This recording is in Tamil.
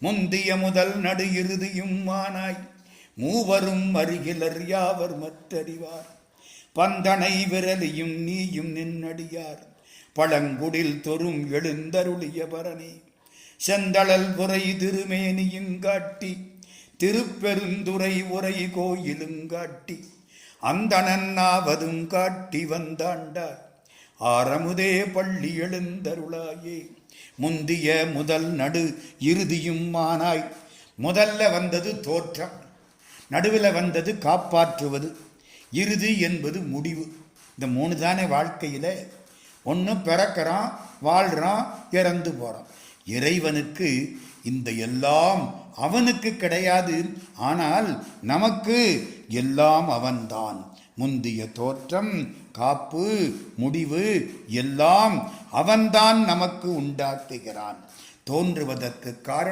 முந்திய முதல் நடு இறுதியும் மானாய் மூவரும் அருகிலர் யாவர் மற்றறிவார் பந்தனை விரலியும் நீயும் நின்னடியார் பழங்குடில் தொறும் எழுந்தருளிய பரணி செந்தளல் புரை திருமேனியுங்காட்டி திருப்பெருந்துறை உரை கோயிலுங்காட்டி அந்தணன்னாவதும் காட்டி வந்தாண்டார் ஆரமுதே பள்ளி எழுந்தருளாயே. முந்திய முதல் நடு இறுதியும் மானாய். முதல்ல வந்தது தோற்றம், நடுவில் வந்தது காப்பாற்றுவது, இறுதி என்பது முடிவு. இந்த மூணு தானே வாழ்க்கையில். ஒன்று பிறக்கிறோம், வாழ்கிறோம், இறந்து போகிறோம். இறைவனுக்கு இந்த எல்லாம் அவனுக்கு கிடையாது, ஆனால் நமக்கு எல்லாம் அவன்தான். முந்திய தோற்றம், காப்பு, முடிவு எல்லாம் அவன்தான் நமக்கு உண்டாக்குகிறான். தோன்றுவதற்கு காரணம்